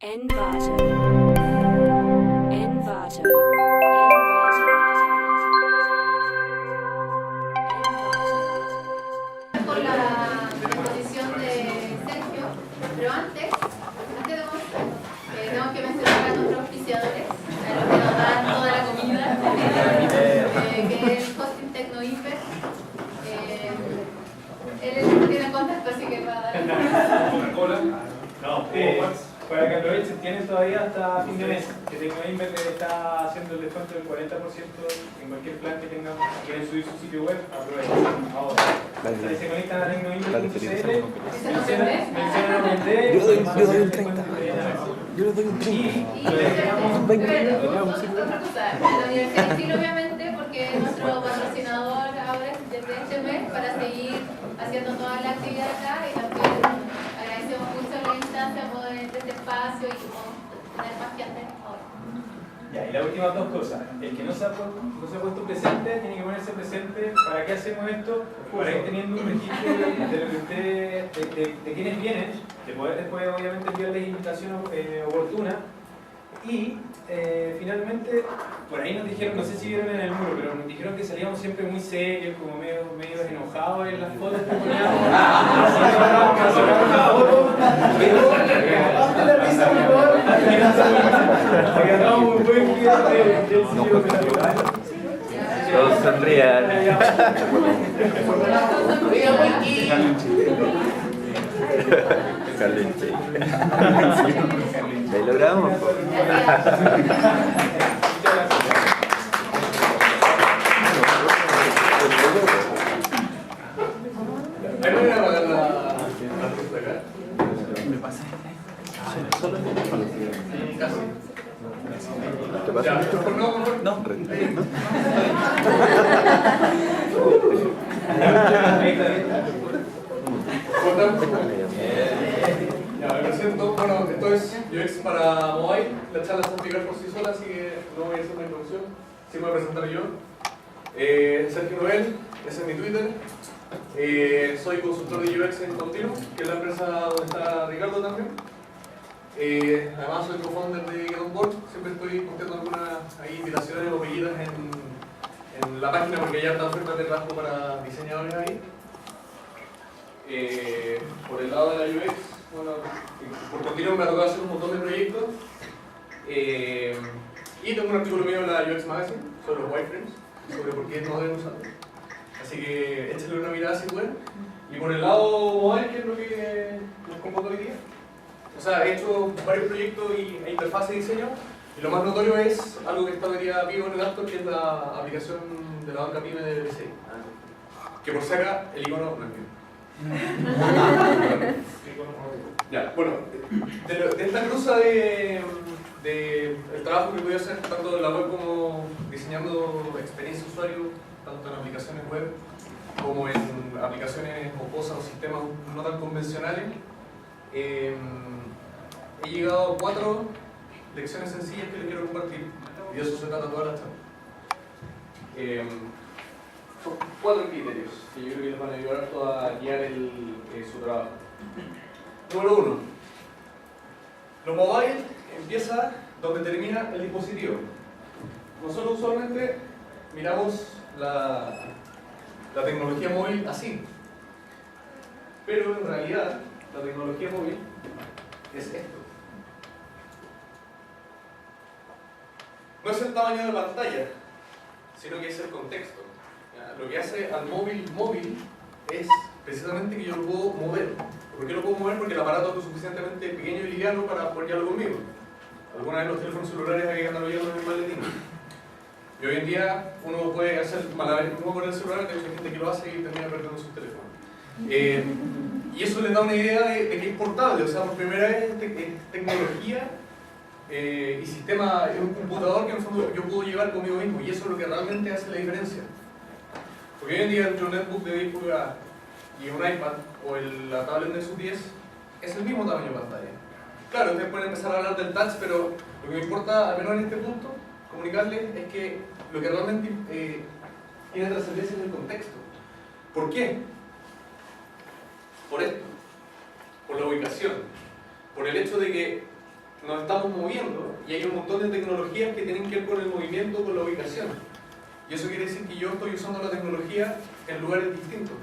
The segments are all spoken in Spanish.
Envato. Envato. Por la exposición de Sergio, pero antes tenemos que mencionar a nuestros auspiciadores, a los que nos dan toda la comida, que es Hosting Tecnoimper. Él tiene contacto, así que va a dar. Coca-Cola. No, para que aprovechen, tienen todavía hasta fin de mes, que Tecnoimper está haciendo el descuento del 40% en cualquier plan que tengan, quieren subir su sitio web, aprovechen ahora. Se conectan a tecnoimper.cl, mencionan vender, yo doy un 30. Yo le doy un 30. Otra cosa, la Universidad de Chile, obviamente, porque es nuestro patrocinador ahora desde este mes para seguir haciendo toda la actividad acá, y también agradecemos mucho la instancia por este espacio y por tener más gente ahora. Ya, y las últimas dos cosas. El que no se ha puesto presente tiene que ponerse presente. ¿Para qué hacemos esto? Para ir teniendo un registro de lo que ustedes, de quienes vienen, de poder después obviamente enviarles invitación oportuna. Y finalmente, por ahí nos dijeron, no sé si vieron en el muro, pero nos dijeron que salíamos siempre muy serios, como medio enojados en las fotos que poníamos. Una foto, pero aparte la risa, por favor. Porque andamos muy buen día del sitio de Todos sonrían. Carlinche. ¿Ahí logramos? ¿Te pasa mucho? No. Ya, me presento. Bueno, esto es UX para mobile. La charla se va a explicar por sí sola, así que no voy a hacer una introducción. Sí me voy a presentar yo. Sergio Noel, ese es mi Twitter. Soy consultor de UX en Continuo, que es la empresa donde está Ricardo también. Además soy co-founder de Get On Board. Siempre estoy posteando algunas invitaciones o peguitas en la página porque ya está oferta de trabajo para diseñadores ahí. Por el lado de la UX, bueno, por continuo me ha tocado hacer un montón de proyectos. Y tengo un artículo mío en la UX Magazine sobre los wireframes, sobre por qué no deben usarlo. Así que échenle una mirada si pueden. Y por el lado mobile, que es lo que nos convoca hoy día. O sea, he hecho varios proyectos e interfaces de diseño. Y lo más notorio es algo que está hoy día vivo en el App Store, que es la aplicación de la banca PYME de BCI. Que por si acá, el icono no es mío. Ya, bueno, de esta cruza de el trabajo que voy a hacer tanto en la web como diseñando experiencia de usuario, tanto en aplicaciones web como en aplicaciones o cosas o sistemas no tan convencionales, he llegado a 4 lecciones sencillas que les quiero compartir, y de eso se trata toda la charla. Son 4 criterios que yo creo que les van a ayudar a guiar su trabajo. Número 1. Lo mobile empieza donde termina el dispositivo. Nosotros usualmente miramos la tecnología móvil así, pero en realidad la tecnología móvil es esto. No es el tamaño de la pantalla, sino que es el contexto. Lo que hace al móvil es precisamente que yo lo puedo mover. ¿Por qué lo puedo mover? Porque el aparato es lo suficientemente pequeño y liviano para poder llevarlo conmigo. Alguna vez los teléfonos celulares hay que andarlo llevando en el maletín. Y hoy en día uno puede hacer malabarismo con el celular, de hecho hay gente que lo hace y termina perdiendo sus teléfonos. Y eso les da una idea de que es portable, o sea, por primera vez es tecnología y sistema, es un computador que en el fondo yo puedo llevar conmigo mismo, y eso es lo que realmente hace la diferencia. Porque hoy en día entre un netbook de 10 pulgadas y un iPad o la tablet de sus 10 es el mismo tamaño de pantalla. Claro, ustedes pueden empezar a hablar del touch, pero lo que me importa, al menos en este punto, comunicarles es que lo que realmente tiene trascendencia es el contexto. ¿Por qué? Por esto, por la ubicación, por el hecho de que nos estamos moviendo y hay un montón de tecnologías que tienen que ver con el movimiento, con la ubicación. Y eso quiere decir que yo estoy usando la tecnología en lugares distintos.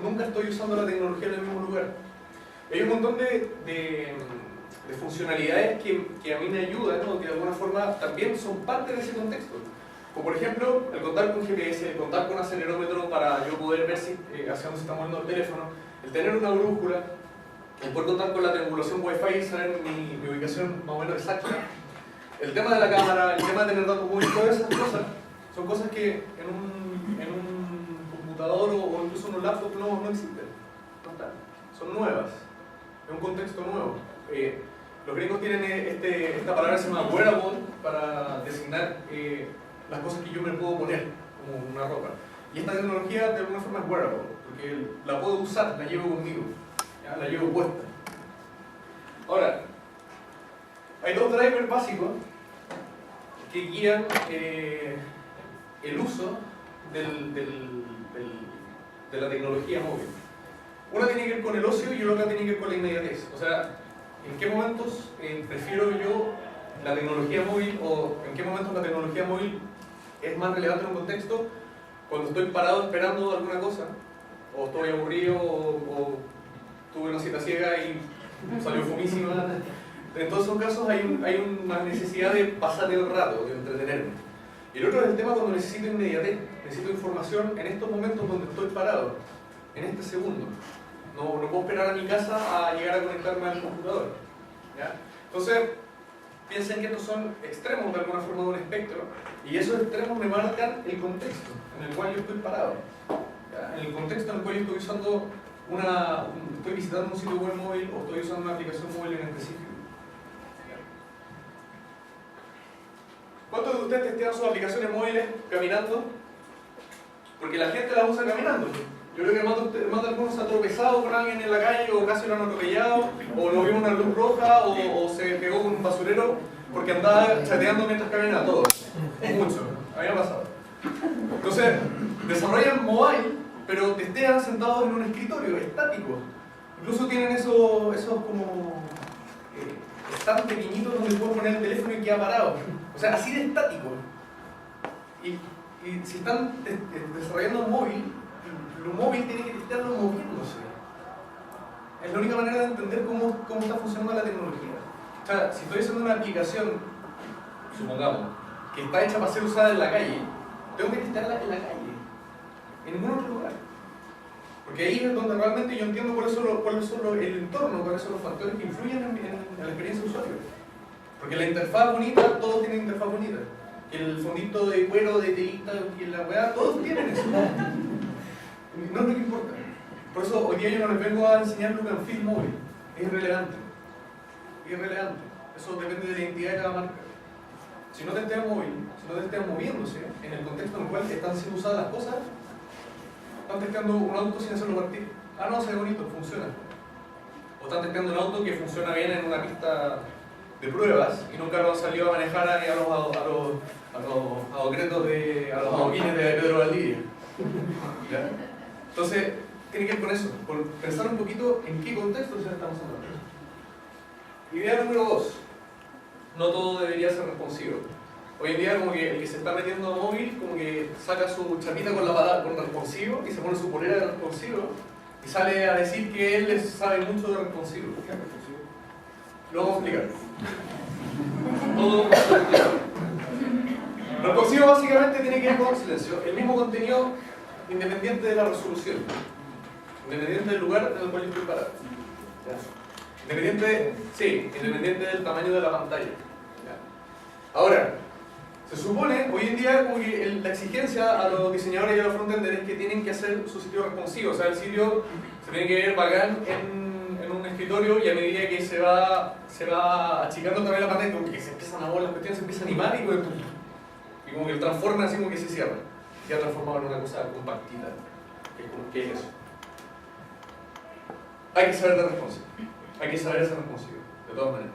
Nunca estoy usando la tecnología en el mismo lugar. Hay un montón de funcionalidades que a mí me ayudan, o que de alguna forma también son parte de ese contexto. Como por ejemplo, el contar con GPS, el contar con acelerómetro para yo poder ver hacia dónde se está moviendo el teléfono, el tener una brújula, el poder contar con la triangulación Wi-Fi y saber mi ubicación más o menos exacta. El tema de la cámara, el tema de tener datos móviles, todas esas cosas son cosas que en un computador o incluso en un laptop no existen. No están. Son nuevas. Es un contexto nuevo. Los gringos tienen esta palabra que se llama wearable para designar las cosas que yo me puedo poner como una ropa. Y esta tecnología de alguna forma es wearable, porque la puedo usar, la llevo conmigo, ¿ya? La llevo puesta. Ahora, hay dos drivers básicos que guían el uso de la tecnología móvil. Una tiene que ver con el ocio y la otra tiene que ver con la inmediatez. O sea, ¿en qué momentos prefiero yo la tecnología móvil, o en qué momentos la tecnología móvil es más relevante en un contexto? Cuando estoy parado esperando alguna cosa, o estoy aburrido, o tuve una cita ciega y salió fumísima. En todos esos casos hay una necesidad de pasar el rato, de entretenerme. Y el otro es el tema cuando necesito inmediatez, necesito información en estos momentos donde estoy parado, en este segundo. No puedo esperar a mi casa a llegar a conectarme al computador, ¿ya? Entonces, piensen que estos son extremos de alguna forma de un espectro, y esos extremos me marcan el contexto en el cual yo estoy parado, ¿ya? En el contexto en el cual yo estoy usando estoy visitando un sitio web móvil o estoy usando una aplicación móvil en específico. ¿Cuántos de ustedes testean sus aplicaciones móviles caminando? Porque la gente las usa caminando. Yo creo que más de algunos se ha tropezado con alguien en la calle, o casi lo han atropellado, o no vio una luz roja, o se pegó con un basurero porque andaba chateando mientras caminaba. Todo. Mucho. A mí me ha pasado. Entonces, desarrollan mobile, pero testean sentados en un escritorio estático. Incluso tienen esos como stands pequeñitos donde puedo poner el teléfono y queda parado. O sea, así de estático. Y si están desarrollando un móvil, lo móvil tiene que testearlo moviéndose. Es la única manera de entender cómo está funcionando la tecnología. O sea, si estoy haciendo una aplicación, supongamos, que está hecha para ser usada en la calle, tengo que testearla en la calle, en ningún otro lugar. Porque ahí es donde realmente yo entiendo cuáles son el entorno, cuáles son los factores que influyen en la experiencia de usuario. Porque la interfaz bonita, todos tienen interfaz bonita. Que el fondito de cuero, de telita, y la weá, todos tienen eso. No es lo que importa. Por eso hoy día yo no les vengo a enseñar look and feel móvil. Es irrelevante. Irrelevante. Eso depende de la identidad de cada marca. Si no testean móvil, si no testean moviéndose, en el contexto en el cual están siendo usadas las cosas, están testeando un auto sin hacerlo partir. Ah, no, se ve bonito, funciona. O están testeando un auto que funciona bien en una pista de pruebas y nunca lo han salido a manejar a los adoquines de Pedro Valdivia. ¿Ya? Entonces, tiene que ver con eso, con pensar un poquito en qué contexto se estamos hablando. Idea número 2. No todo debería ser responsivo. Hoy en día como que el que se está metiendo a móvil como que saca su chapita con la palabra con responsivo y se pone su polera de responsivo y sale a decir que él sabe mucho de responsivo. ¿Qué es responsivo? Lo vamos a explicar. Todo responsivo básicamente tiene que ver con silencio, el mismo contenido independiente de la resolución, independiente del lugar en el cual yo estoy parado. Independiente del tamaño de la pantalla. ¿Ya? Ahora, se supone, hoy en día, como que la exigencia a los diseñadores y a los frontenders es que tienen que hacer su sitio responsivo. O sea, el sitio se tiene que ver bacán en un escritorio, y a medida que se va achicando también la pantalla, como que se empiezan a mover las cuestiones, se empieza a animar y como que el transforma así como que se cierra. Ya transformado en una cosa compactita. ¿Qué es eso? Hay que saber de responsivo. Hay que saber ser responsivo, de todas maneras.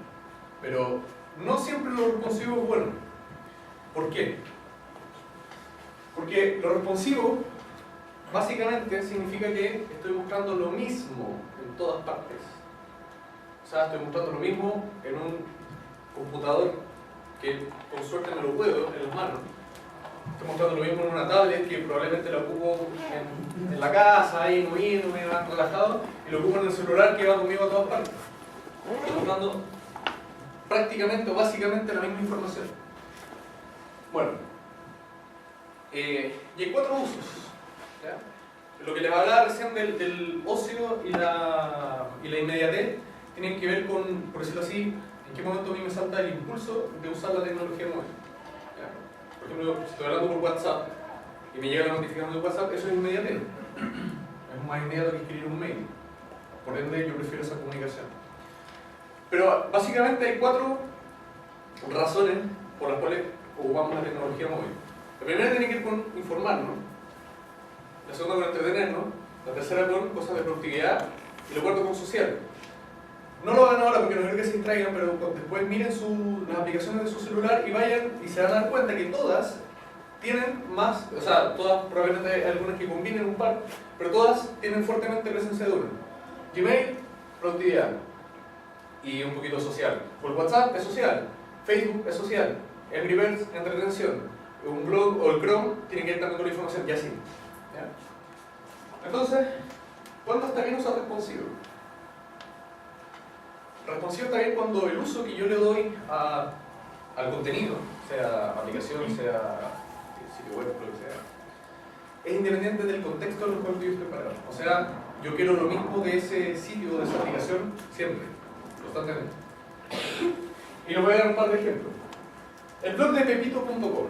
Pero no siempre lo responsivo es bueno. ¿Por qué? Porque lo responsivo básicamente significa que estoy buscando lo mismo en todas partes. O sea, estoy mostrando lo mismo en un computador que con suerte me lo puedo en las manos. Estoy mostrando lo mismo en una tablet que probablemente la ocupo en la casa, ahí moviéndome, relajado, y lo ocupo en el celular que va conmigo a todas partes. Estoy mostrando prácticamente o básicamente la misma información. Bueno, y hay 4 usos. ¿Ya? Lo que les hablaba recién del ocio y la inmediatez tienen que ver con, por decirlo así, en qué momento a mí me salta el impulso de usar la tecnología móvil. ¿Ya? Por ejemplo, si estoy hablando por WhatsApp y me llega la notificación de WhatsApp, eso es inmediatez. Es más inmediato que escribir un mail. Por ende, yo prefiero esa comunicación. Pero básicamente hay 4 razones por las cuales ocupamos la tecnología móvil. La primera tiene que ver con informarnos, la segunda con entretenernos, la tercera con cosas de productividad y la cuarta con social. No lo hagan ahora porque no quiero que se distraigan, pero después miren las aplicaciones de su celular y vayan y se van a dar cuenta que todas tienen más, o sea, todas probablemente hay algunas que combinen un par, pero todas tienen fuertemente presencia de una. Gmail, productividad y un poquito social. Por WhatsApp es social, Facebook es social, Angry Birds, entretención, un blog o el Chrome tiene que ir también con la información y así. ¿Ya? Entonces, ¿cuándo está bien usar responsivo? Responsivo está bien cuando el uso que yo le doy al contenido, sea aplicación, sea sitio web, lo que sea, es independiente del contexto en el cual yo estoy parado. O sea, yo quiero lo mismo de ese sitio, de esa aplicación, siempre, constantemente. Y les voy a dar un par de ejemplos. El blog de pepito.com.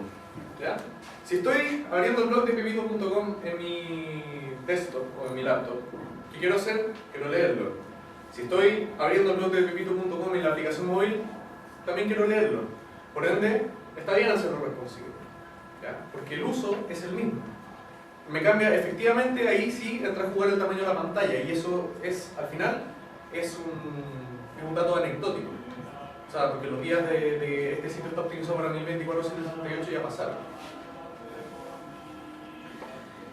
¿Ya? Si estoy abriendo el blog de pepito.com en mi desktop o en mi laptop, ¿qué quiero hacer? Quiero leerlo. Si estoy abriendo el blog de pepito.com en la aplicación móvil, también quiero leerlo. Por ende, está bien hacerlo responsivo. ¿Ya? Porque el uso es el mismo. Me cambia, efectivamente, ahí sí entra a jugar el tamaño de la pantalla y eso es, al final, es un dato anecdótico. O sea, porque los días de este sitio está optimizado para 1024/168 ya pasaron.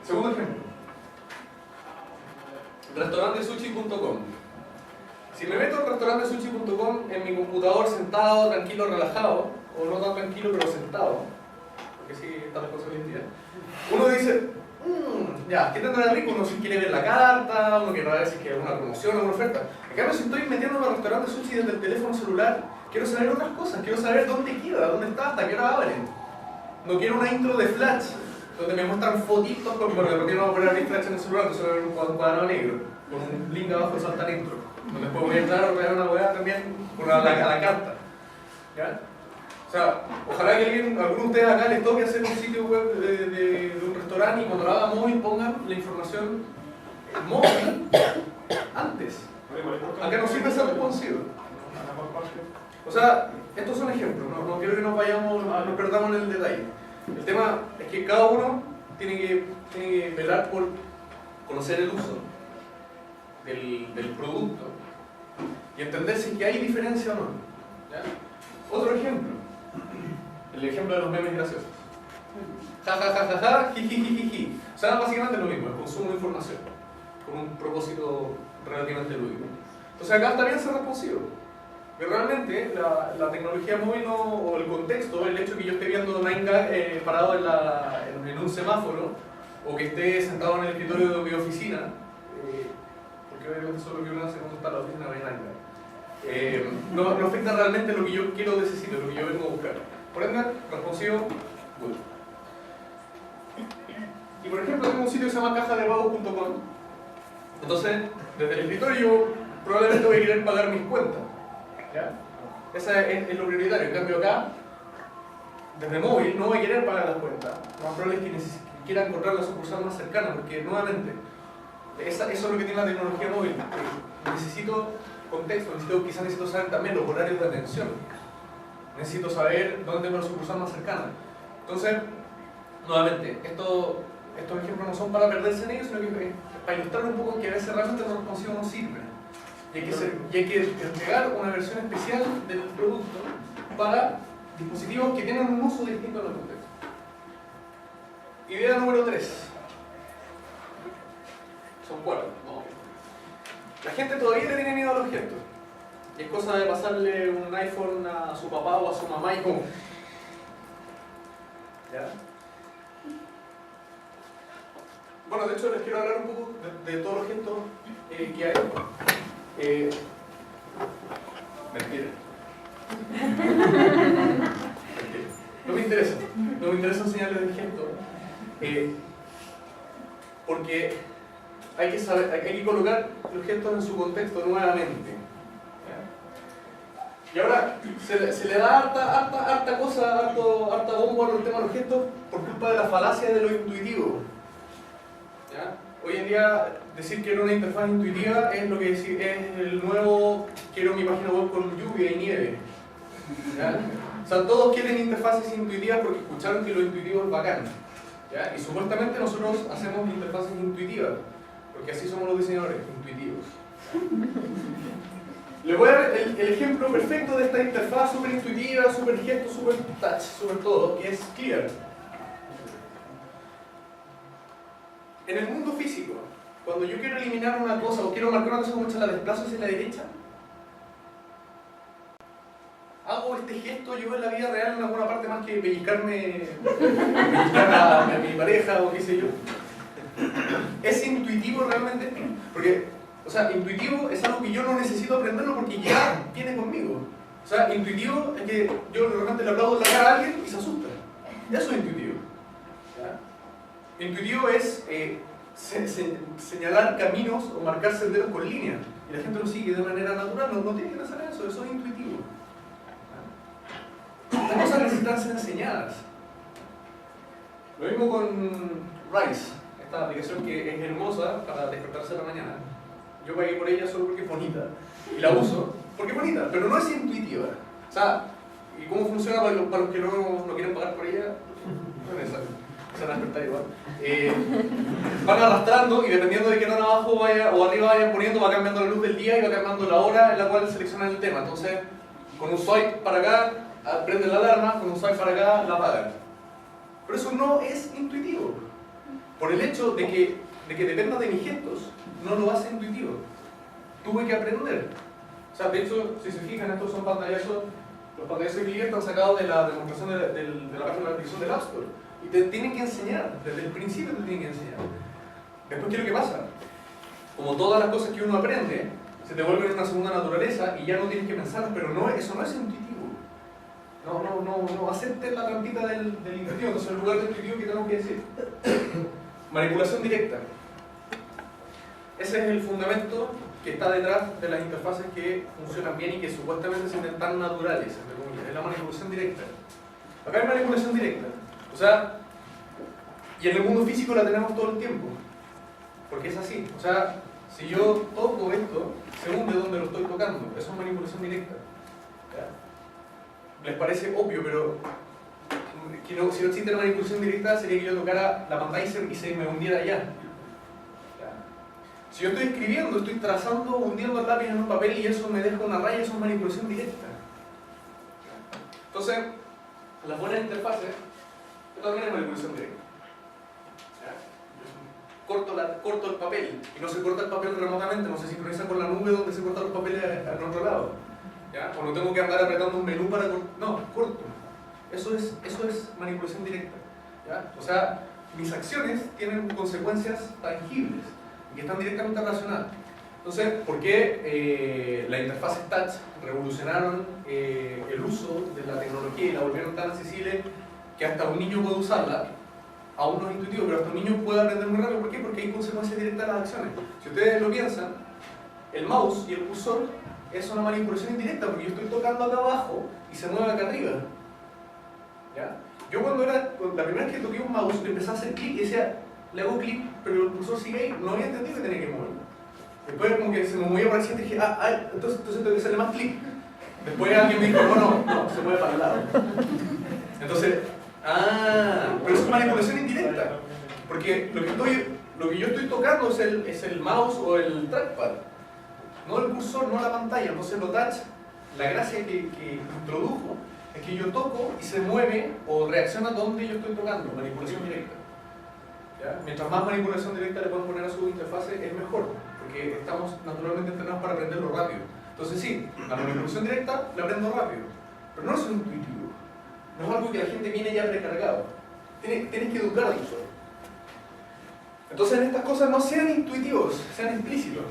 Segundo ejemplo. Restaurantesushi.com. Si me meto en restaurantesushi.com en mi computador sentado, tranquilo, relajado, o no tan tranquilo, pero sentado, porque sí están las cosas hoy en día, uno dice, ya, ¿qué tendrá de rico? Uno si quiere ver la carta, uno quiere ver si hay una promoción o una oferta. En cambio, si estoy metiéndome al restaurante sushi desde el teléfono celular, quiero saber otras cosas, quiero saber dónde queda, dónde está, hasta qué hora abren. No quiero una intro de Flash, donde me muestran fotitos, porque no voy a poner mi Flash en el celular, entonces voy a ver un cuadrado negro, con un link abajo de saltar intro, donde después voy a entrar a ver una weá también a la carta. ¿Ya? O sea, ojalá que alguno de ustedes acá les toque hacer un sitio web de un restaurante y cuando lo haga móvil pongan la información móvil antes. Acá no sirve ser responsivo. O sea, estos son ejemplos, no quiero que nos perdamos en el detalle. El tema es que cada uno tiene que velar por conocer el uso del producto y entender si hay diferencia o no. ¿Ya? Otro ejemplo. El ejemplo de los memes graciosos. Ja, ja, ja, ja, ja, ji, ji, ji, ji, ji. O sea, básicamente es lo mismo, el consumo de información, con un propósito relativamente lúdico. Entonces acá está bien ser responsivo. Que realmente la tecnología móvil o el contexto, el hecho de que yo esté viendo 9gag parado en un semáforo, o que esté sentado en el escritorio de mi oficina, porque obviamente eso es lo que uno hace cuando está en la oficina de 9gag, no afecta realmente lo que yo quiero de ese sitio, lo que yo vengo a buscar. Por ende, responsivo, good. Y por ejemplo, tengo un sitio que se llama cajadepagos.com. Entonces, desde el escritorio yo probablemente voy a querer pagar mis cuentas. ¿Ya? Esa es lo prioritario. En cambio acá, desde móvil, no voy a querer pagar las cuentas. Lo más probable es que quiera encontrar la sucursal más cercana, porque nuevamente, eso es lo que tiene la tecnología móvil. Necesito contexto, quizás necesito saber también los horarios de atención. Necesito saber dónde tengo la sucursal más cercana. Entonces, nuevamente, estos ejemplos no son para perderse en ellos, sino que para ilustrar un poco que a veces realmente lo responsivo no sirve. Y hay que entregar una versión especial del producto para dispositivos que tienen un uso distinto a los contextos. Idea número 3. Son 4. No. La gente todavía le tiene miedo al objeto. Y es cosa de pasarle un iPhone a su papá o a su mamá y como... ¿Ya? Bueno, de hecho les quiero hablar un poco de todos los gestos que hay. Mentira. No me interesa enseñarles el gesto, porque hay que saber, hay que colocar los gestos en su contexto nuevamente. ¿Ya? Y ahora se le da harta cosa, harta bombo al tema de los gestos por culpa de la falacia de lo intuitivo. ¿Ya? Hoy en día decir quiero una interfaz intuitiva es lo que es el nuevo quiero mi página web con lluvia y nieve. ¿Ya? O sea, todos quieren interfaces intuitivas porque escucharon que lo intuitivo es bacán. ¿Ya? Y supuestamente nosotros hacemos interfaces intuitivas, porque así somos los diseñadores, intuitivos. Les voy a dar el ejemplo perfecto de esta interfaz súper intuitiva, súper gesto, súper touch, súper todo, que es Clear. En el mundo físico, cuando yo quiero eliminar una cosa o quiero marcar una cosa como esta, la desplazo hacia la derecha, hago este gesto yo en la vida real en alguna parte más que pellizcar a mi pareja o qué sé yo. ¿Es intuitivo realmente? Porque, o sea, intuitivo es algo que yo no necesito aprenderlo porque ya viene conmigo. O sea, intuitivo es que yo realmente le aplaudo en la cara a alguien y se asusta. Eso es intuitivo. ¿Ya? Intuitivo es señalar caminos o marcar senderos con líneas. Y la gente lo sigue de manera natural, no tiene que pensar en eso, eso es intuitivo. Las cosas necesitan ser enseñadas. Lo mismo con Rise, esta aplicación que es hermosa para despertarse en la mañana. Yo pagué por ella solo porque es bonita y la uso porque es bonita, pero no es intuitiva. O sea, ¿y cómo funciona para los que no quieren pagar por ella? No es necesario, se van a despertar igual. Van arrastrando y dependiendo de qué tan abajo vaya o arriba vayan poniendo, va cambiando la luz del día y va cambiando la hora en la cual seleccionan el tema. Entonces, con un swipe para acá, prenden la alarma, con un swipe para acá, la apagan. Pero eso no es intuitivo. Por el hecho de que dependa de mis gestos, no lo hace intuitivo. Tuve que aprender. O sea, de hecho, si se fijan, estos son pantallazos. Los pantallazos de Clear están sacados de la demostración de la página de aplicación del App Store. Y te tienen que enseñar, desde el principio te tienen que enseñar. Después, ¿qué es lo que pasa? Como todas las cosas que uno aprende, se te vuelven una segunda naturaleza y ya no tienes que pensar, pero no, eso no es intuitivo. No acepten la trampita del intuitivo. Entonces, en lugar de intuitivo, ¿qué tenemos que decir? Manipulación directa. Ese es el fundamento que está detrás de las interfaces que funcionan bien y que supuestamente se sienten tan naturales. Es la manipulación directa. Acá hay manipulación directa. O sea, y en el mundo físico la tenemos todo el tiempo. Porque es así. O sea, si yo toco esto, según de dónde lo estoy tocando, eso es manipulación directa. ¿Ya? Les parece obvio, pero si no existe la manipulación directa sería que yo tocara la pantalla y se me hundiera allá. Si yo estoy escribiendo, estoy trazando, hundiendo el lápiz en un papel y eso me deja una raya, eso es manipulación directa. Entonces, las buenas interfaces, esto también es manipulación directa. Corto el papel y no se corta el papel remotamente, no se sincroniza con la nube donde se cortan los papeles al otro lado. ¿Ya? O no tengo que andar apretando un menú para cortar. No, corto. Eso es manipulación directa. ¿Ya? O sea, mis acciones tienen consecuencias tangibles y que están directamente relacionadas. Entonces, ¿por qué las interfaces touch revolucionaron el uso de la tecnología y la volvieron tan accesible que hasta un niño puede usarla? Aún no es intuitivo, pero hasta un niño puede aprender muy rápido. ¿Por qué? Porque hay consecuencias directas de las acciones. Si ustedes lo piensan, el mouse y el cursor es una manipulación indirecta porque yo estoy tocando acá abajo y se mueve acá arriba. ¿Ya? Yo la primera vez que toqué un mouse le empecé a hacer clic y decía, le hago clic, pero el cursor sigue ahí, no había entendido que tenía que mover. Después como que se me movía para el siguiente y dije, entonces tengo que hacerle más clic. Después alguien me dijo, no, se mueve para el lado. Entonces, pero es manipulación indirecta. Porque lo que yo estoy tocando es el mouse o el trackpad. No el cursor, no la pantalla. Entonces lo touch, la gracia que introdujo es que yo toco y se mueve o reacciona donde yo estoy tocando. Manipulación directa. ¿Ya? Mientras más manipulación directa le pueden poner a su interfase, es mejor. Porque estamos naturalmente entrenados para aprenderlo rápido. Entonces sí, la manipulación directa la aprendo rápido, pero no es un intuitivo. No es algo que la gente viene ya precargado. Tienes que educar al usuario. Entonces en estas cosas no sean intuitivos, sean explícitos.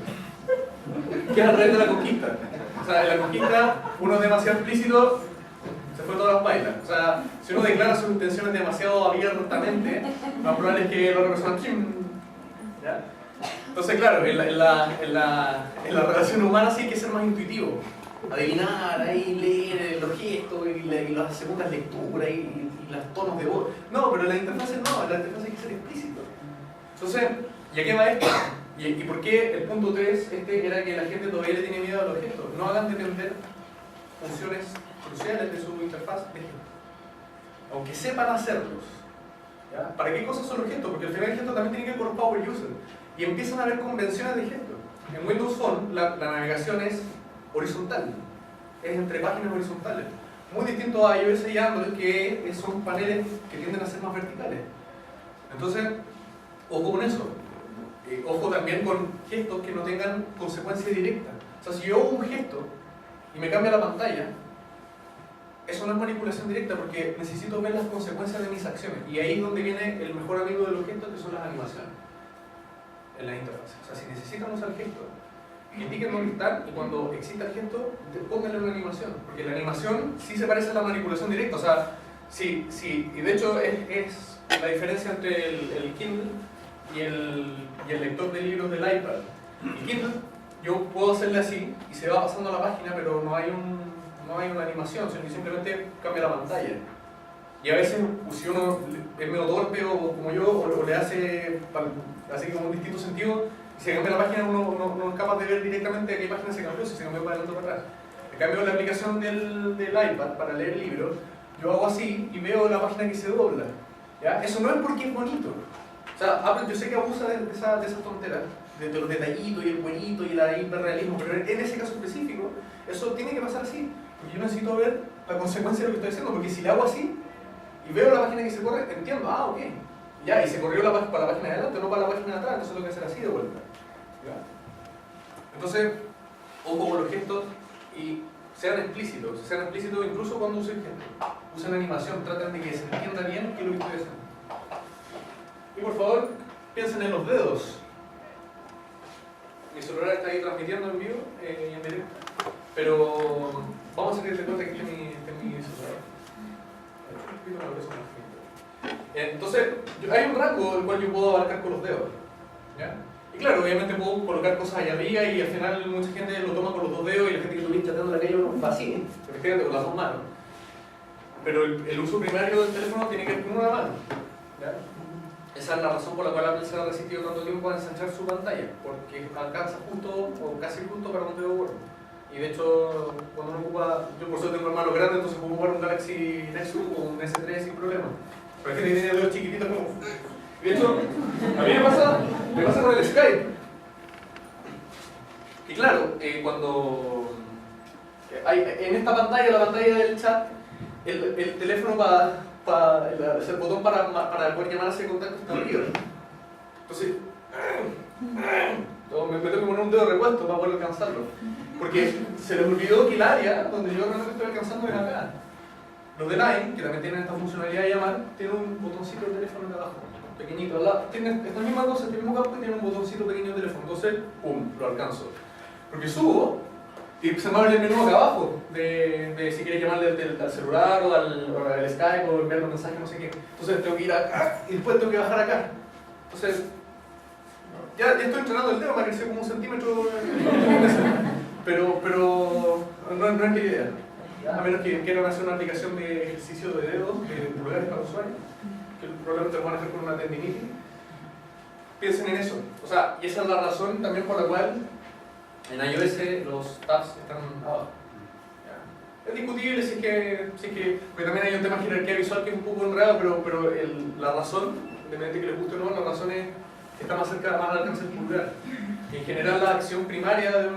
Que es al revés de la conquista. O sea, en la conquista uno es demasiado explícito, se fue todas las bailas. O sea, si uno declara sus intenciones demasiado abiertamente, lo más probable es que la otra persona... ¿Ya? Entonces, claro, en la relación humana sí hay que ser más intuitivo. Adivinar, ahí leer los gestos y las segundas lecturas y los tonos de voz. No, pero en la interfaz no, en la interfaz hay que ser explícito. Entonces, ¿y a qué va esto? ¿Y por qué el punto 3 era que la gente todavía le tiene miedo a los gestos? No hagan depender funciones cruciales de su interfaz de gestos. Aunque sepan hacerlos. ¿Ya? ¿Para qué cosas son los gestos? Porque al final el gesto también tiene que ver con los power user. Y empiezan a haber convenciones de gestos. En Windows Phone la navegación es horizontal. Es entre páginas horizontales. Muy distinto a iOS y Android, que son paneles que tienden a ser más verticales. Entonces, ojo con eso. Ojo también con gestos que no tengan consecuencia directa. O sea, si yo hago un gesto y me cambia la pantalla, eso no es manipulación directa porque necesito ver las consecuencias de mis acciones. Y ahí es donde viene el mejor amigo de los gestos, que son las animaciones en la interfaz. O sea, si necesitan usar gestos, indiquen dónde están y cuando exista el gesto, pónganle una animación. Porque la animación sí se parece a la manipulación directa. O sea, sí, y de hecho es la diferencia entre el Kindle y el lector de libros del iPad. El Kindle, yo puedo hacerle así y se va pasando la página, pero no hay una animación, sino que simplemente cambia la pantalla. Y a veces, si uno es medio torpe o como yo, o le hace así como un distinto sentido, y se cambia la página, uno no es capaz de ver directamente a qué página se cambió, si se cambió para adelante o para atrás. En cambio, la aplicación del iPad para leer libros, yo hago así y veo la página que se dobla. ¿Ya? Eso no es porque es bonito. O sea, Apple yo sé que abusa de esas tonteras, de los detallitos y el buenito y el hiperrealismo, pero en ese caso específico, eso tiene que pasar así. Porque yo necesito ver la consecuencia de lo que estoy haciendo, porque si le hago así y veo la página que se corre, entiendo, ok. Ya, y se corrió para la página de adelante, no para la página de atrás, entonces tengo que hacer así de vuelta. ¿Ya? Entonces, ojo con los gestos y sean explícitos incluso cuando usen gestos. Usen animación, traten de que se entienda bien qué es lo que estoy haciendo. Y por favor, piensen en los dedos. Mi celular está ahí transmitiendo en vivo y en directo, pero vamos a hacer que te cuente que este es mi celular. Entonces, hay un rango el cual yo puedo abarcar con los dedos. ¿Ya? Y claro, obviamente puedo colocar cosas allá arriba y al final mucha gente lo toma con los dos dedos y la gente que estuviera chateando en la calle no va así, efectivamente con las dos manos. Pero el uso primario del teléfono tiene que ver con una mano. ¿Ya? Esa es la razón por la cual Apple se ha resistido tanto tiempo a ensanchar su pantalla, porque alcanza justo o casi justo para un dedo gordo. Y de hecho, cuando uno ocupa, yo por suerte tengo hermano grande, entonces puedo ocupar un Galaxy Nexus o un S3 sin problema. Pero hay gente que tiene dedos chiquititos como... De hecho, a mí me pasa con el Skype. Y claro, cuando hay, en esta pantalla, la pantalla del chat, el teléfono el botón para poder llamar a ese contacto está arriba. Entonces, me tengo que poner un dedo repuesto para poder alcanzarlo. Porque se les olvidó que el área donde yo realmente estoy alcanzando es acá. Los de Line, que también tienen esta funcionalidad de llamar, tienen un botoncito de teléfono de abajo, pequeñito al lado. Tienen esta misma cosa, este mismo campo y tienen un botoncito pequeño de teléfono. Entonces, ¡pum!, lo alcanzo. Porque subo y se me abre el menú acá abajo de si quieres llamarle al celular o al Skype o enviarle un mensaje, no sé qué. Entonces tengo que ir acá y después tengo que bajar acá. Entonces, ya estoy entrenando el dedo, me ha crecido como 1 centímetro. Pero no es la idea. A menos que quieran hacer una aplicación de ejercicio de dedos, de pulgares para usuarios, que probablemente lo van a hacer con una tendinitis. Piensen en eso. O sea, y esa es la razón también por la cual en iOS los tabs están abajo. ¿Ya? Es discutible si es que porque también hay un tema de jerarquía visual que es un poco enredado, pero la razón, independientemente que les guste o no, la razón es que está más al alcance del pulgar. En general, la acción primaria de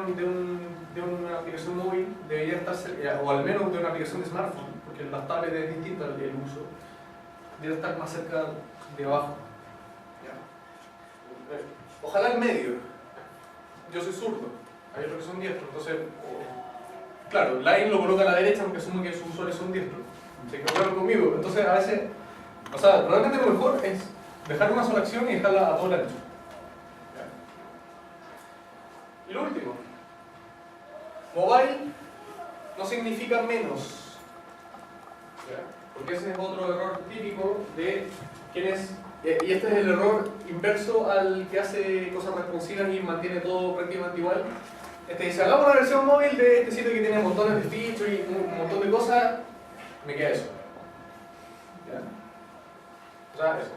una aplicación móvil debería estar cerca, o al menos de una aplicación de smartphone, porque en las tablets es distinto el uso, debe estar más cerca de abajo. ¿Ya? Ojalá en medio. Yo soy zurdo, hay otros que son diestros, entonces claro, Line lo coloca a la derecha porque asume que sus usuarios son diestros. Se equivocaron conmigo. Entonces, a veces, o sea, realmente lo mejor es dejar una sola acción y dejarla a todo el ancho. Y lo último, mobile no significa menos. ¿Ya? Porque ese es otro error típico de quienes, y este es el error inverso al que hace cosas responsivas y mantiene todo prácticamente igual. Este dice, hagamos una versión móvil de este sitio que tiene montones de features y un montón de cosas, me queda eso. ¿Ya? O sea, eso.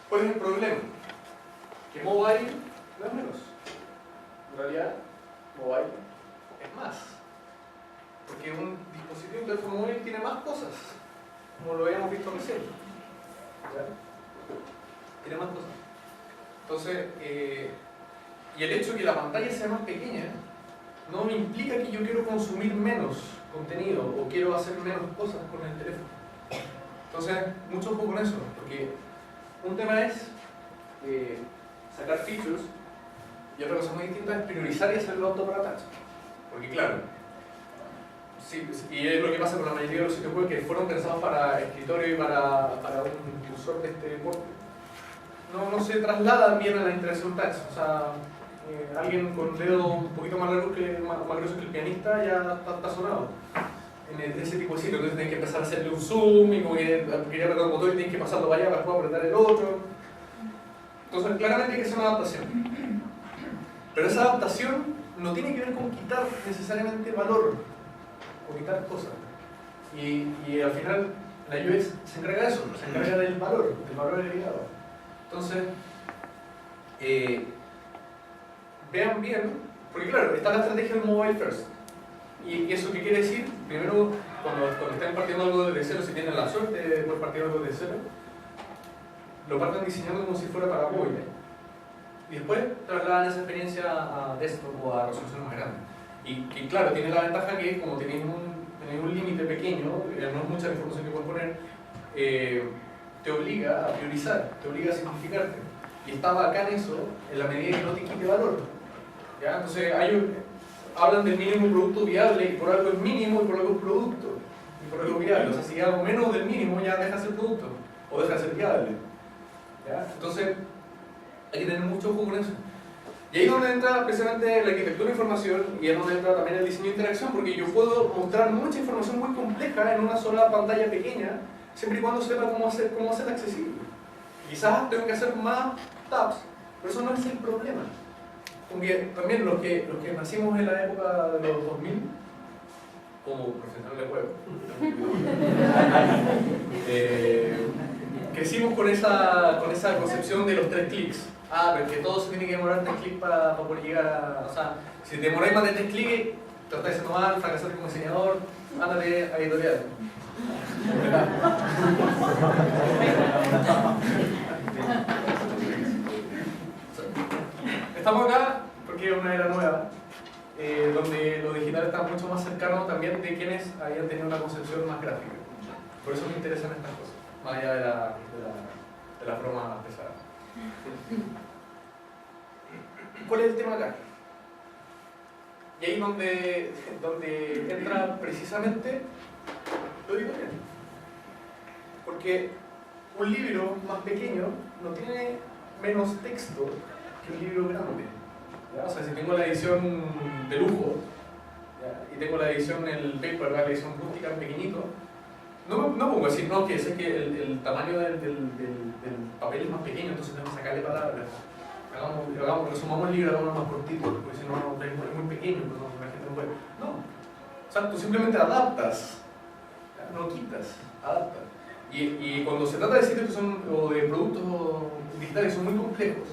¿Cuál es el problema? Que mobile no es menos. En realidad, mobile es más. Porque un dispositivo de teléfono móvil tiene más cosas, como lo habíamos visto recién. ¿Ya? Tiene más cosas. Entonces, y el hecho de que la pantalla sea más pequeña no me implica que yo quiero consumir menos contenido o quiero hacer menos cosas con el teléfono. Entonces, mucho ojo con eso, porque un tema es sacar features y otra cosa muy distinta es priorizar y hacerlo auto para touch. Porque claro, sí, y es lo que pasa con la mayoría de los sitios web que fueron pensados para escritorio y para un cursor de este porte. No se trasladan bien a la interacción touch. O sea, alguien con dedo un poquito más largo más grueso que el pianista ya está sonado en ese tipo de sitio. Entonces tienes que empezar a hacerle un zoom y como que quería apretar un botón y tienes que pasarlo para allá para después apretar el otro. Entonces claramente hay que hacer una adaptación. Pero esa adaptación no tiene que ver con quitar necesariamente valor o quitar cosas. Y al final la UX se encarga de eso, se encarga del valor agregado. Entonces, vean bien, porque claro, está la estrategia del mobile first. ¿Y eso qué quiere decir? Primero, cuando estén partiendo algo desde cero, si tienen la suerte de poder partir algo desde cero, lo partan diseñando como si fuera para móviles. Y después trasladan esa experiencia a desktop o a resolución más grande. Y claro, tiene la ventaja que como tenéis un límite pequeño, no es mucha la información que puedes poner, te obliga a priorizar, te obliga a simplificarte. Y está bacán eso en la medida que no te quite valor. ¿Ya? Entonces hablan del mínimo producto viable y por algo es mínimo y por algo es producto. Y por algo viable. O sea, si hago menos del mínimo ya deja de ser producto o deja de ser viable. ¿Ya? Entonces hay que tener mucho ojo con eso. Y ahí es donde entra precisamente la arquitectura de información y es donde entra también el diseño de interacción, porque yo puedo mostrar mucha información muy compleja en una sola pantalla pequeña, siempre y cuando sepa cómo hacerla accesible. Quizás tengo que hacer más tabs, pero eso no es el problema. Porque también los que nacimos en la época de los 2000, como profesionales de juego, crecimos con esa concepción de los 3 clics. Pero es que todo se tiene que demorar 3 clics para poder llegar a... O sea, si te demoráis más de 3 clics, te estás haciendo mal, fracasaste como diseñador, ándate a editorial. Estamos acá porque es una era nueva, donde lo digital está mucho más cercano también de quienes habían tenido una concepción más gráfica. Por eso me interesan estas cosas, más allá de las bromas pesadas. ¿Cuál es el tema acá? Y ahí donde entra precisamente lo editorial. Porque un libro más pequeño no tiene menos texto que un libro grande. ¿Ya? O sea, si tengo la edición de lujo, ¿ya? Y tengo la edición, el paper, la edición rústica pequeñito, no pongo así, no, que sé que el tamaño del papel es más pequeño, entonces tengo que sacarle palabras. Resumamos el libro, hagamos más cortito, porque si no es muy pequeño, pues la gente no puede. No. O sea, tú simplemente adaptas, no quitas, adaptas. Y cuando se trata de sitios que son, o de productos digitales que son muy complejos,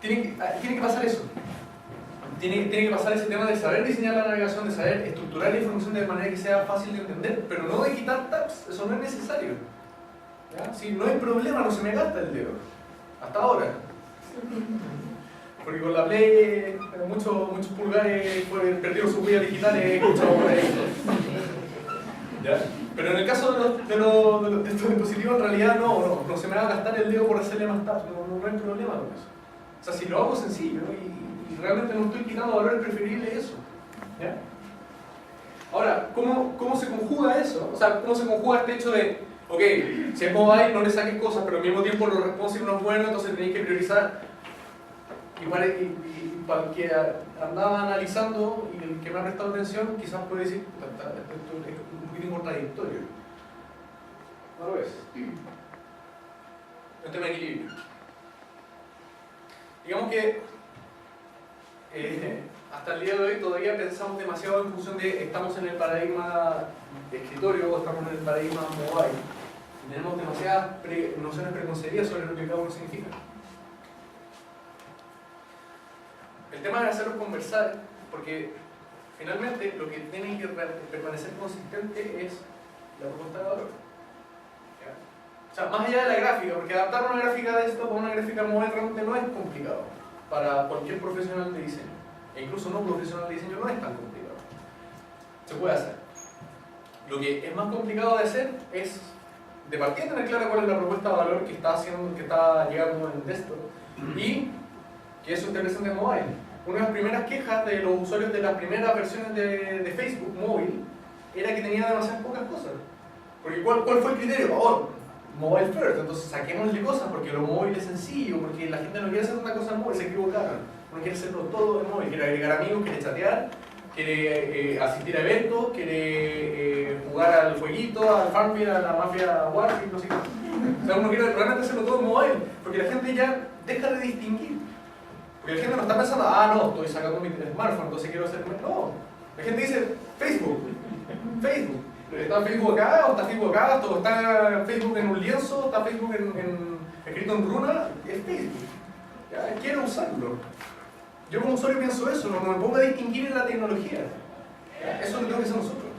tiene que pasar eso. Tiene que pasar ese tema de saber diseñar la navegación, de saber estructurar la información de manera que sea fácil de entender, pero no de quitar tabs, eso no es necesario. ¿Ya? Si no hay problema, no se me gasta el dedo. Hasta ahora. Porque con la Play muchos pulgares perdieron sus huellas digitales, escuchado por ahí. ¿Ya? Pero en el caso de estos dispositivos, en realidad no se me va a gastar el dedo por hacerle más tabs, no hay problema con eso. O sea, si lo hago sencillo y y realmente no estoy quitando valores preferibles de eso. ¿Ya? Ahora, ¿cómo se conjuga eso? O sea, ¿cómo se conjuga este hecho de, ok, si es mobile no le saques cosas, pero al mismo tiempo lo responsive no es bueno, entonces tenéis que priorizar? Y para el que andaba analizando y el que me ha prestado atención, quizás puede decir, esto es un poquito contradictorio. ¿No lo ves? Un tema de equilibrio. Digamos que hasta el día de hoy todavía pensamos demasiado en función de estamos en el paradigma de escritorio o estamos en el paradigma mobile. Y tenemos demasiadas nociones preconcebidas sobre lo que cada uno significa. El tema es hacerlos conversar, porque finalmente lo que tiene que permanecer consistente es la propuesta de valor. ¿Ya? O sea, más allá de la gráfica, porque adaptar una gráfica de esto a una gráfica mobile realmente no es complicado para cualquier profesional de diseño. E incluso no profesional de diseño no es tan complicado. Se puede hacer. Lo que es más complicado de hacer es, de partida, tener clara cuál es la propuesta de valor que está llegando en desktop y que es su interés en mobile. Una de las primeras quejas de los usuarios de las primeras versiones de Facebook móvil era que tenía demasiadas pocas cosas. Porque ¿cuál fue el criterio? Oh, mobile first, entonces saquémosle cosas porque lo móvil es sencillo, porque la gente no quiere hacer una cosa en móvil, se equivocaron. Uno quiere hacerlo todo en móvil, quiere agregar amigos, quiere chatear, quiere asistir a eventos, quiere jugar al jueguito, al Farmville, a la Mafia Warfare, no sé qué. O sea, uno quiere realmente hacerlo todo en móvil, porque la gente ya deja de distinguir. Porque la gente no está pensando, no, estoy sacando mi smartphone, entonces quiero hacer... No, la gente dice Facebook. ¿Está Facebook acá o está Facebook acá? ¿O está Facebook en un lienzo? ¿Está Facebook escrito en runa? Es Facebook. ¿Ya? Quiero usarlo. Yo como usuario pienso eso, no me pongo a distinguir en la tecnología. ¿Ya? Eso es lo que tengo que hacer nosotros.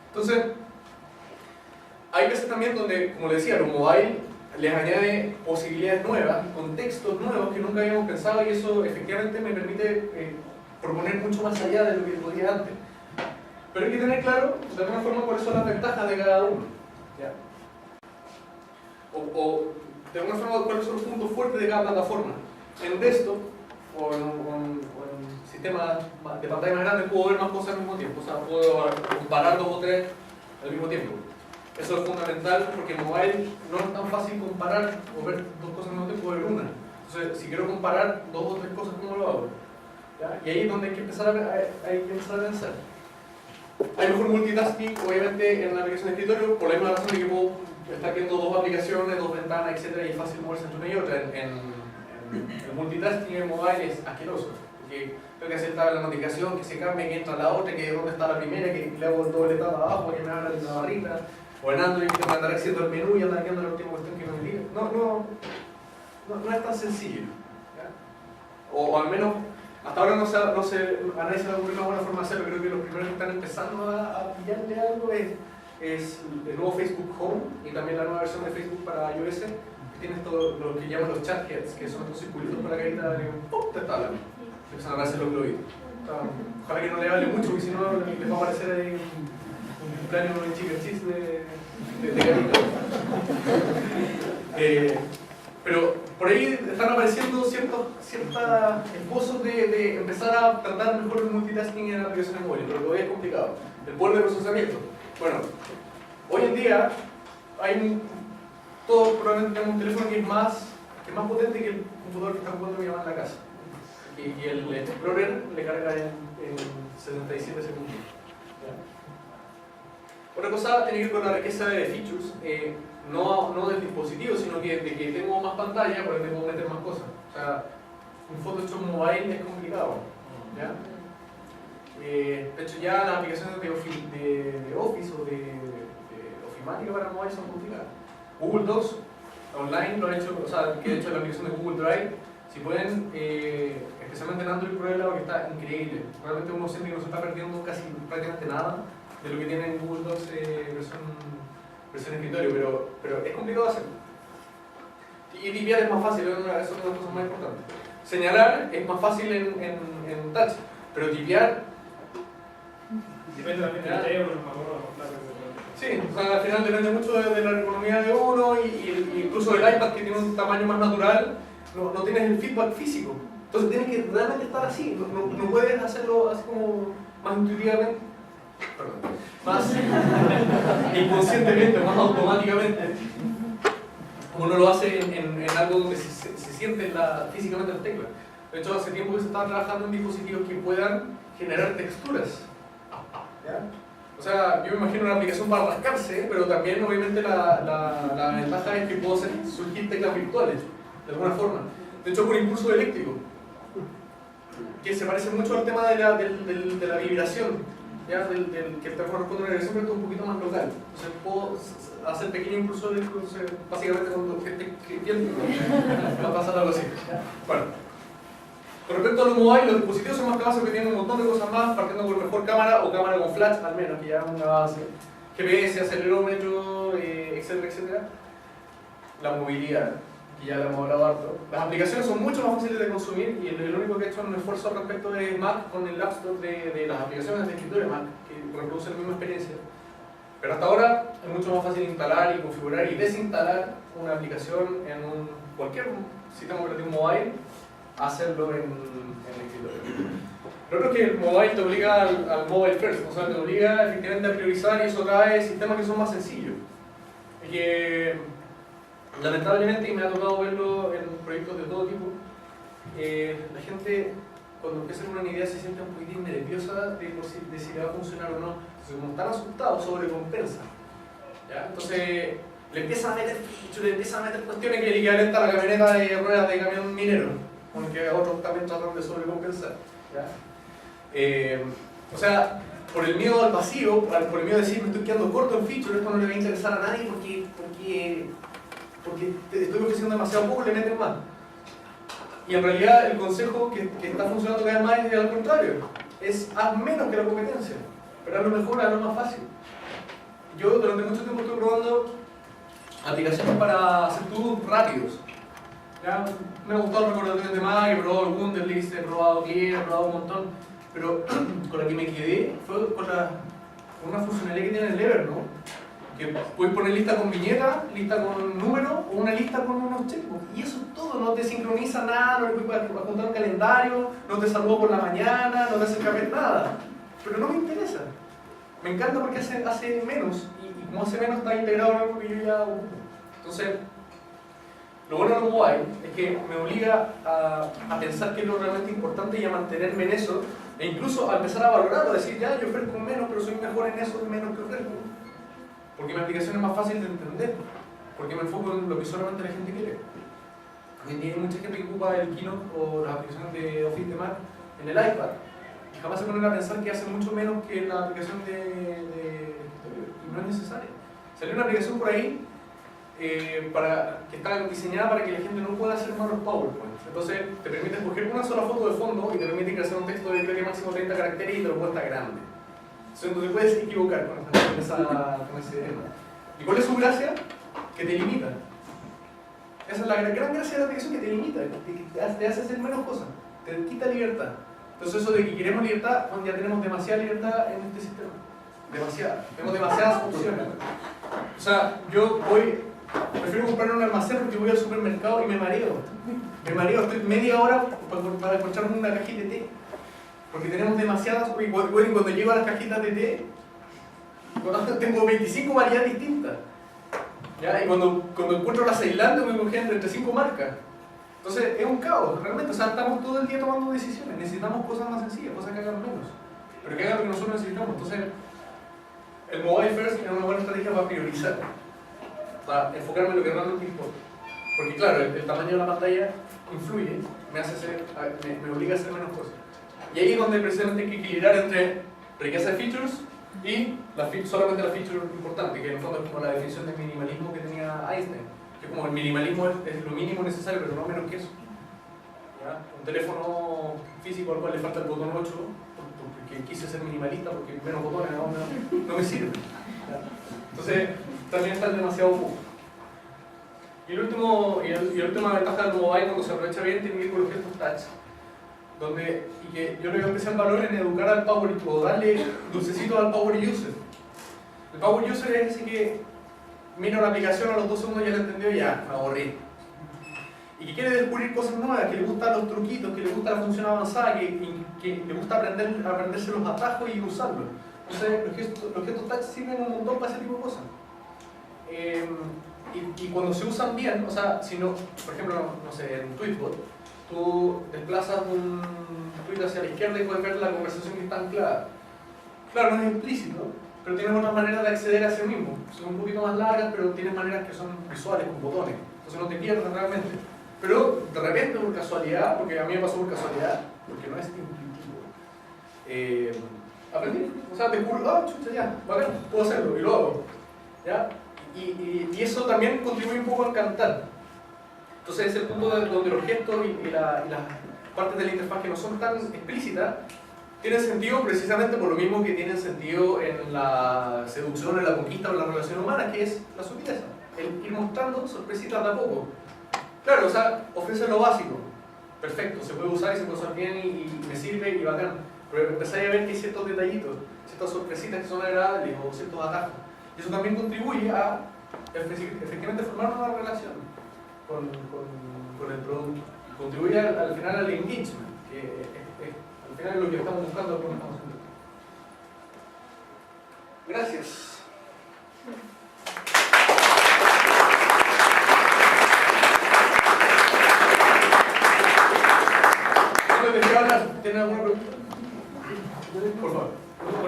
Entonces, hay veces también donde, como les decía, lo mobile les añade posibilidades nuevas, contextos nuevos que nunca habíamos pensado y eso efectivamente me permite proponer mucho más allá de lo que podía antes. Pero hay que tener claro, de alguna forma, cuáles son las ventajas de cada uno. ¿Ya? O de alguna forma, cuáles son los puntos fuertes de cada plataforma. En desktop o en sistemas de pantalla más grandes puedo ver más cosas al mismo tiempo. O sea, puedo comparar 2 o 3 al mismo tiempo. Eso es fundamental porque en mobile no es tan fácil comparar o ver 2 cosas al mismo tiempo, puedo ver una. Entonces, si quiero comparar 2 o 3 cosas, ¿cómo lo hago? ¿Ya? Y ahí es donde hay que empezar a pensar. Hay mejor multitasking, obviamente, en la aplicación de escritorio, por la misma razón de que puedo estar viendo 2 aplicaciones, 2 ventanas, etc. Y es fácil moverse entre una y otra. El multitasking en mobile es asqueroso, porque tengo que aceptar la notificación, que se cambie, que entra la otra, que dónde está la primera, que le hago el doble tap abajo para que me abra la barrita. O en Android que me andará haciendo el menú y andar viendo la última cuestión que me diga. No es tan sencillo. ¿Ya? O al menos, hasta ahora no se, a nadie se le ocurrió una buena forma de hacerlo. Creo que los primeros que están empezando a pillarle algo es el nuevo Facebook Home y también la nueva versión de Facebook para iOS, que tiene esto, lo que llaman los chat heads, que son estos circulitos para la carita de ¡pum! Te está hablando. Empiezan a aparecer los globitos. Ojalá que no le hable mucho, porque si no les va a aparecer ahí un cumpleaños de chica chis de carita. Pero por ahí están apareciendo ciertos esbozos de empezar a tratar mejor el multitasking en aplicaciones móviles, pero todavía es complicado. El poder de procesamiento. Bueno, hoy en día todos probablemente tenemos un teléfono que es más potente que el computador que está jugando mi mamá en la casa. Y el Explorer le carga en 77 segundos. ¿Ya? Otra cosa tiene que ver con la riqueza de features. No del dispositivo, sino de que tengo más pantalla, por ende puedo meter más cosas. O sea, un Photoshop mobile es complicado. ¿Ya? De hecho, ya las aplicaciones de Office o de Ofimática para mobile son complicadas. Google Docs online lo ha hecho, o sea, que de hecho la aplicación de Google Drive, si pueden, especialmente en Android, pruébela porque está increíble. Realmente uno siente que no se está perdiendo casi prácticamente nada de lo que tiene en Google Docs versión escritorio, pero es complicado hacerlo. Y tipear es más fácil, eso es una de las cosas más importantes. Señalar es más fácil en touch, pero tipear... Depende también del teléfono, Sí, o sea, al final depende mucho de la economía de uno y incluso el iPad que tiene un tamaño más natural, no tienes el feedback físico. Entonces tienes que realmente estar así, no puedes hacerlo así como más intuitivamente, perdón, más inconscientemente, más automáticamente, como uno lo hace en algo donde se siente físicamente la tecla. De hecho, hace tiempo que se estaba trabajando en dispositivos que puedan generar texturas. ¿Ya? O sea, yo me imagino una aplicación para rascarse, pero también obviamente la ventaja es que puedo hacer surgir teclas virtuales, de alguna forma. De hecho, por impulso eléctrico, que se parece mucho al tema de la vibración, ¿ya? Que el teléfono responde a una vibración, pero es un poquito más local. Entonces puedo hacer pequeño impulso eléctrico, básicamente cuando esté escribiendo va a pasar algo así. ¿Ya? Bueno. Con respecto a los mobile, los dispositivos son más capaces que tienen un montón de cosas más, partiendo por mejor cámara o cámara con flash, al menos, que ya es una base. GPS, acelerómetro, etcétera, etcétera. La movilidad, que ya la hemos hablado harto. Las aplicaciones son mucho más fáciles de consumir y el único que ha hecho un esfuerzo al respecto es Mac con el App Store de las aplicaciones de escritorio Mac, que reproducen la misma experiencia. Pero hasta ahora es mucho más fácil instalar y configurar y desinstalar una aplicación en cualquier sistema operativo mobile, hacerlo en el escritorio. Lo otro es que el mobile te obliga al mobile first, o sea, te obliga efectivamente a priorizar y eso trae sistemas que son más sencillos. Y que lamentablemente, y me ha tocado verlo en proyectos de todo tipo, la gente cuando empieza con una idea se siente un poquitín nerviosa de si le va a funcionar o no. Entonces, como están asustados, sobrecompensan. ¿Ya? Entonces, le empiezan a meter features, le empiezan a meter cuestiones que le equivalenten a la camioneta de ruedas de camión minero, con el que otros también tratan de sobrecompensar. ¿Ya? O sea, por el miedo al vacío, por el miedo de decir me estoy quedando corto en feature, esto no le va a interesar a nadie porque te estoy ofreciendo demasiado poco, le meten más. Y en realidad el consejo que está funcionando cada vez más es al contrario, es haz menos que la competencia, pero hazlo mejor, hazlo más fácil. Yo durante mucho tiempo estoy probando aplicaciones para hacer tubos rápidos. ¿Ya? Me ha gustado el recordatorio de Mac, he probado el Wunderlist, he probado Clear, he probado un montón, pero con la que me quedé fue con una funcionalidad que tiene el Evernote, que puedes poner lista con viñeta, lista con número o una lista con unos checkbooks. Y eso todo, no te sincroniza nada, no le puedes apuntar un calendario, no te saluda por la mañana, no te hace cambiar nada. Pero no me interesa. Me encanta porque hace menos y como hace menos está integrado en algo que yo ya ocupo. Entonces, lo bueno de lo mobile es que me obliga a pensar qué es lo realmente importante y a mantenerme en eso, e incluso a empezar a valorarlo, a decir, ya, yo ofrezco menos, pero soy mejor en eso y menos que ofrezco. Porque mi aplicación es más fácil de entender, porque me enfoco en lo que solamente la gente quiere. Hoy en día hay mucha gente que ocupa el Keynote o las aplicaciones de Office de Mac en el iPad y jamás se ponen a pensar que hace mucho menos que la aplicación de escritorio, y no es necesario. Salió una aplicación por ahí que está diseñada para que la gente no pueda hacer malos PowerPoint. Entonces te permite escoger una sola foto de fondo y te permite ingresar un texto de criterio máximo 30 caracteres y te lo muestra grande. Entonces no te puedes equivocar con ese tema. ¿Y cuál es su gracia? Que te limita. Esa es la gran gracia de la aplicación, que te limita, que te hace hacer menos cosas, te quita libertad. Entonces eso de que queremos libertad, bueno, ya tenemos demasiada libertad en este sistema. Demasiada. Tenemos demasiadas opciones. O sea, yo prefiero comprar en un almacén porque voy al supermercado y me mareo. Estoy media hora para encontrarme una cajita de té. Porque tenemos demasiadas, y cuando llego a las cajitas de té, tengo 25 variedades distintas. ¿Ya? Y cuando encuentro las aislantes me cogen entre 5 marcas. Entonces es un caos, realmente. O sea, estamos todo el día tomando decisiones. Necesitamos cosas más sencillas, cosas que hagan menos. Pero que hagan lo que nosotros necesitamos. Entonces, el mobile first es una buena estrategia para priorizar, para enfocarme en lo que realmente importa. Porque claro, el tamaño de la pantalla influye, me obliga a hacer menos cosas. Y ahí es donde precisamente hay que equilibrar entre riqueza de features y solamente la feature importante, que en el fondo es como la definición de minimalismo que tenía Einstein, que como el minimalismo es lo mínimo necesario, pero no menos que eso. ¿Ya? Un teléfono físico al cual le falta el botón 8, porque quise ser minimalista, porque menos botones no me sirve. ¿Ya? Entonces, también está demasiado poco. Y la última ventaja del mobile, cuando se aprovecha bien, tiene que ir con los gestos touch. Y que yo le veo especial valor en educar al power o darle dulcecitos al power user. El power user es ese que mira una aplicación a los 2 segundos ya la entendió y ya, me aburrí. y que quiere descubrir cosas nuevas, que le gustan los truquitos, que le gusta la función avanzada, que le gusta aprenderse los atajos y usarlos. Entonces los gestos touch sirven un montón para ese tipo de cosas. Y cuando se usan bien, o sea, si no, por ejemplo, no sé, en Tweetbot, tú desplazas un tweet hacia la izquierda y puedes ver la conversación que está anclada. Claro, no es explícito, pero tienes una manera de acceder a ese mismo. Son un poquito más largas, pero tienes maneras que son visuales, con botones. Entonces no te pierdes realmente. Pero de repente, por casualidad, porque a mí me pasó por casualidad, porque no es intuitivo, aprendí. O sea, descubro, chucha, ya, bacán, puedo hacerlo, y lo hago. ¿Ya? Y eso también contribuye un poco al cantar. Entonces es el punto donde los gestos y las partes de la interfaz que no son tan explícitas tienen sentido precisamente por lo mismo que tienen sentido en la seducción, en la conquista o en la relación humana, que es la sutileza, el ir mostrando sorpresitas de a poco. Claro, o sea, ofrece lo básico, perfecto, se puede usar y se puede usar bien y me sirve y bacán, pero empezáis a ver que hay ciertos detallitos, ciertas sorpresitas que son agradables o ciertos atajos. Y eso también contribuye a efectivamente formar una relación con el producto. Contribuye al final al engagement, que al final es lo que estamos buscando, lo que estamos haciendo. Gracias. ¿Tienen alguna pregunta? Por favor.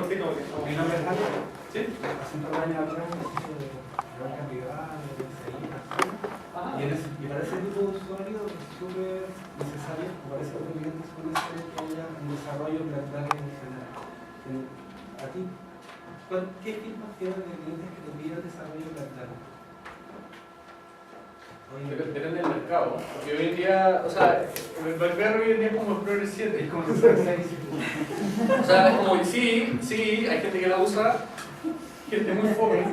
Mi nombre es Javier. ¿Sí? Hace un par de años atrás me hice de banca privada, de y para ese tipo de usuario es súper necesario, me parece que los clientes suele ser que haya un desarrollo BlackBerry en general. ¿A ti? ¿Qué feedback tienes de clientes que te piden desarrollo BlackBerry? Depende del mercado, porque hoy en día, o sea, el BlackBerry hoy en día es como el Explorer 7. Es como el Explorer 6. O sea, es como, sí, hay gente que la usa, gente muy fome.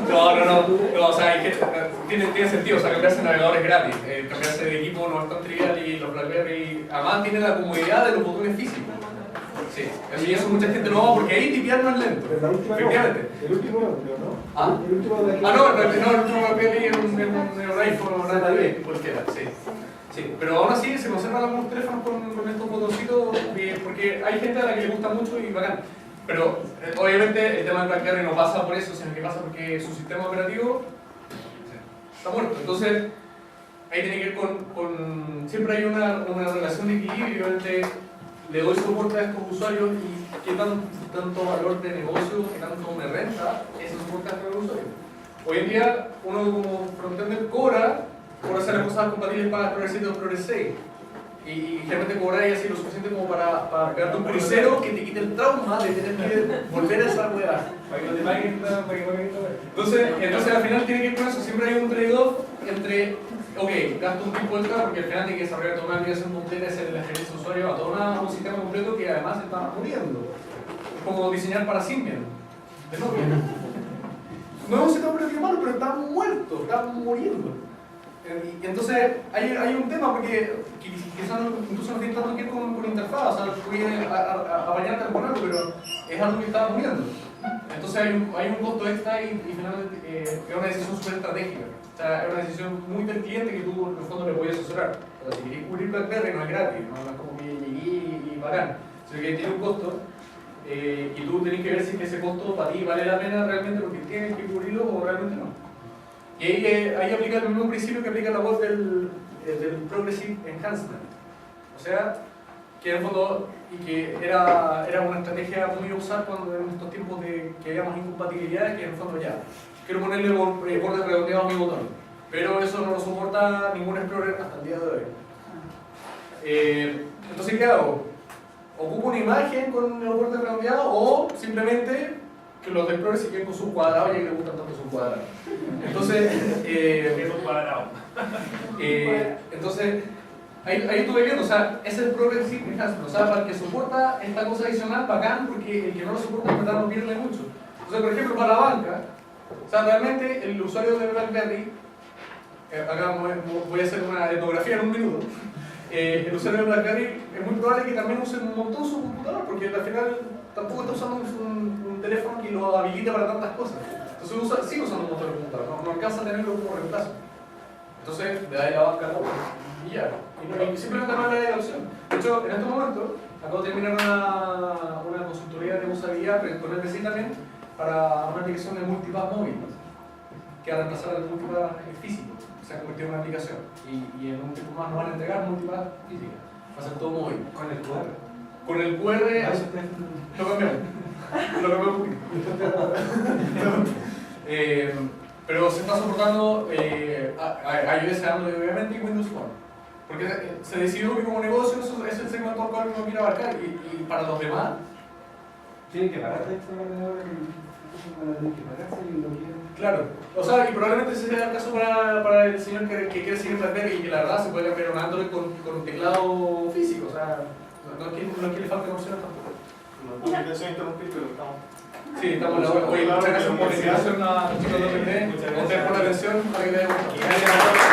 No, o sea, tiene sentido, o sea, cambiarse de navegador es gratis, cambiarse de equipo no es tan trivial y los BlackBerry, además tienen la comodidad de los botones físicos. Sí, y eso mucha gente no va porque ahí tipear no es lento. Pero la última efectivamente. El último no, ¿no? ¿Ah? El último de aquí. No, el último BlackBerry es un iPhone o una tablet, cualquiera, sí. Sí, pero aún así se conservan algunos teléfonos con estos botoncitos porque hay gente a la que le gusta mucho y bacán. Pero obviamente el tema de BlackBerry no pasa por eso, sino que pasa porque su sistema operativo está muerto. Entonces, ahí tiene que ver con siempre hay una relación de equilibrio entre le doy soporte a estos usuarios y qué tanto valor de negocio, qué tanto me renta ese soporte a estos usuarios. Hoy en día, uno como frontender cobra por hacer las cosas compatibles para Explorer 7 o Explorer 6. Y generalmente cobráis así lo suficiente como para pegarte un crucero que te quite el trauma de tener que volver a esa rueda. Para que no te paguen, para que no paguen todo. Entonces al final tiene que ir con eso, siempre hay un trade-off entre, ok, gasto un tiempo extra porque al final tiene que desarrollar toda una aplicación completa, hacer la experiencia de usuario a todo un sistema completo que además está muriendo. Es como diseñar para Symbian, de Nokia. No es un sistema operativo malo, pero está muerto, está muriendo. Y entonces hay un tema porque quizás incluso no tiene tanto que ver con interfaz, o sea, puede apañarte al ponerlo, pero es algo que está muriendo. Entonces hay un costo extra y finalmente es una decisión súper estratégica. O sea, es una decisión muy del cliente que tú en el fondo le puedes asesorar. O sea, si quieres cubrir BlackBerry no es gratis, no es como que llegué y bacán, sino que tiene un costo y tú tienes que ver si ese costo para ti vale la pena realmente porque tienes que cubrirlo o realmente no. Y ahí aplica el mismo principio que aplica la voz del Progressive Enhancement. O sea, que en el fondo, y que era una estrategia muy a usar cuando en estos tiempos que había más incompatibilidades, que en el fondo ya, quiero ponerle bordes redondeados a mi botón, pero eso no lo soporta ningún Explorer hasta el día de hoy. Entonces, ¿qué hago? ¿Ocupo una imagen con los bordes redondeados o simplemente que los de Explorer se queden con sus cuadrados ya que les gustan tanto sus cuadrados? Entonces, entonces ahí estuve viendo, o sea, ese es el Progressive Enhancement, o sea, para el que soporta esta cosa adicional, bacán, porque el que no lo soporta en verdad no pierde mucho. Entonces, por ejemplo, para la banca, o sea, realmente el usuario de BlackBerry, acá voy a hacer una etnografía en un minuto, el usuario de BlackBerry es muy probable que también use un montón su computador, porque al final tampoco está usando un teléfono que lo habilite para tantas cosas. Entonces sigue usando un motor de computador, no alcanza a tenerlo como reemplazo. Entonces le da la banca y ya. Y simplemente no le da la opción. De hecho, en este momento, acabo de terminar una consultoría de usabilidad con el BCI también para una aplicación de multipass móvil que va a reemplazar el multipass físico. Se ha convertido en una aplicación y en un tiempo más nos van a entregar multipass física. Va a ser todo móvil. Con el QR. Con el QR lo cambiamos. Lo cambiamos un poquito. Pero se está soportando iOS, Android obviamente y Windows Phone. Porque se decidió que como negocio eso es el segmento al cual uno quiere abarcar y para los demás Tienen que pagar extra van a tener que pagarse y lo quieren. claro, o sea, y probablemente ese sea el caso para el señor que quiere seguir en BlackBerry y que la verdad se puede cambiar un Android con un teclado físico, o sea, no es que le falte opciones tampoco. No tengo intención de interrumpir, pero estamos. Sí, estamos en la web. Oye, muchas gracias por la invitación a los chicos de OPT. Muchas gracias por la atención. Para que le haya gustado.